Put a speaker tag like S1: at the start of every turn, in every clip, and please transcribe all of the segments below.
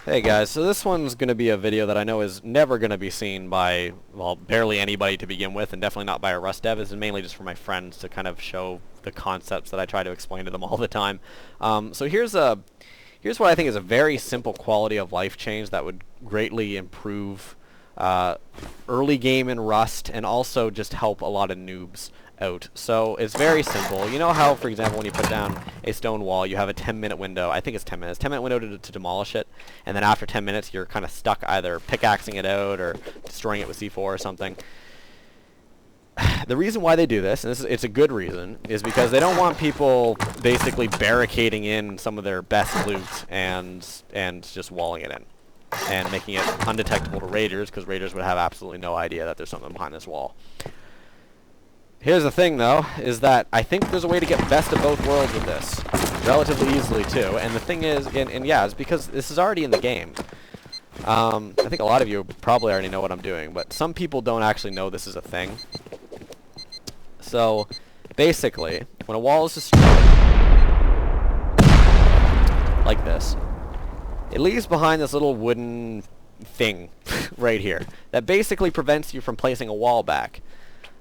S1: Hey guys, so this one's going to be a video that I know is never going to be seen by, well, barely anybody to begin with, and definitely not by a Rust dev. This is mainly just for my friends to kind of show the concepts that I try to explain to them all the time. So here's what I think is a very simple quality of life change that would greatly improve early game in Rust and also just help a lot of noobs out. So it's very simple. You know how, for example, when you put down a stone wall, you have a 10-minute window. I think it's 10 minutes. 10-minute window to demolish it, and then after 10 minutes, you're kind of stuck either pickaxing it out or destroying it with C4 or something. The reason why they do this, and it's a good reason, is because they don't want people basically barricading in some of their best loot and just walling it in and making it undetectable to raiders, because raiders would have absolutely no idea that there's something behind this wall. Here's the thing, though, is that I think there's a way to get best of both worlds with this, relatively easily, too. And the thing is, and yeah, it's because this is already in the game. I think a lot of you probably already know what I'm doing, but some people don't actually know this is a thing. So, basically, when a wall is destroyed, like this, it leaves behind this little wooden thing right here that basically prevents you from placing a wall back.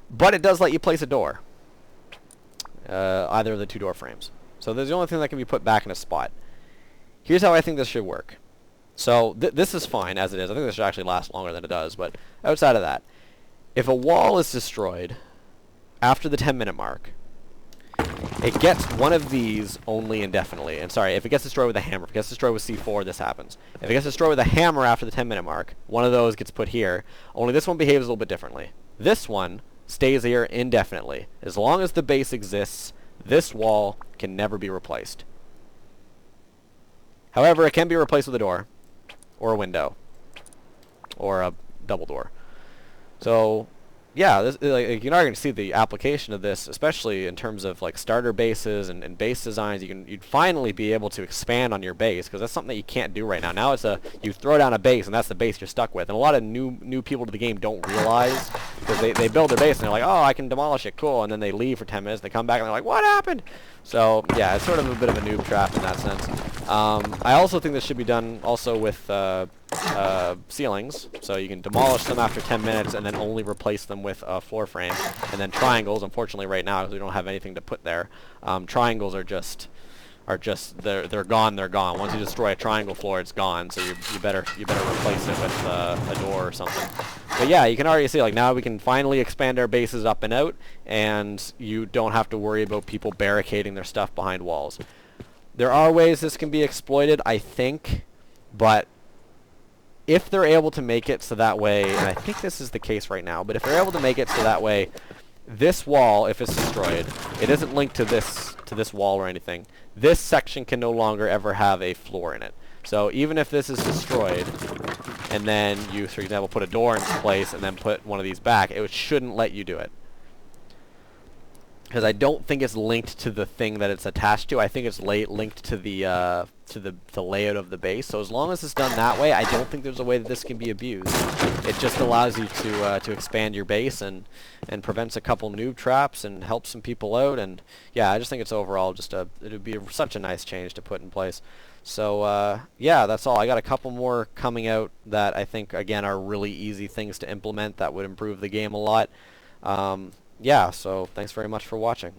S1: But it does let you place a door. Either of the two door frames. So there's the only thing that can be put back in a spot. Here's how I think this should work. So this is fine as it is. I think this should actually last longer than it does. But outside of that, if a wall is destroyed after the 10-minute mark, it gets one of these only indefinitely. And sorry, if it gets destroyed with a hammer, if it gets destroyed with C4, this happens. If it gets destroyed with a hammer after the 10-minute mark, one of those gets put here. Only this one behaves a little bit differently. This one stays here indefinitely. As long as the base exists, this wall can never be replaced. However, it can be replaced with a door, or a window, or a double door. So, yeah, this, like, you're not going to see the application of this, especially in terms of like starter bases and base designs. You'd finally be able to expand on your base, because that's something that you can't do right now. Now it's you throw down a base and that's the base you're stuck with. And a lot of new people to the game don't realize, because they build their base and they're like, oh, I can demolish it, cool, and then they leave for 10 minutes. They come back and they're like, what happened? So yeah, it's sort of a bit of a noob trap in that sense. I also think this should be done also with ceilings, so you can demolish them after 10 minutes and then only replace them with a floor frame. And then triangles, unfortunately right now, because we don't have anything to put there, triangles are just they're gone. Once you destroy a triangle floor, it's gone. So you better replace it with a door or something. But yeah, you can already see, like, now we can finally expand our bases up and out, and you don't have to worry about people barricading their stuff behind walls. There are ways this can be exploited, I think, but if they're able to make it so that way, and I think this is the case right now, but if they're able to make it so that way, this wall, if it's destroyed, it isn't linked to this wall or anything. This section can no longer ever have a floor in it. So even if this is destroyed, and then you, for example, put a door in place and then put one of these back, it shouldn't let you do it. Because I don't think it's linked to the thing that it's attached to. I think it's linked to the layout of the base. So as long as it's done that way, I don't think there's a way that this can be abused. It just allows you to expand your base and prevents a couple noob traps and helps some people out. And yeah, I just think it's overall just it would be such a nice change to put in place. So yeah, that's all. I got a couple more coming out that I think, again, are really easy things to implement that would improve the game a lot. Yeah, so thanks very much for watching.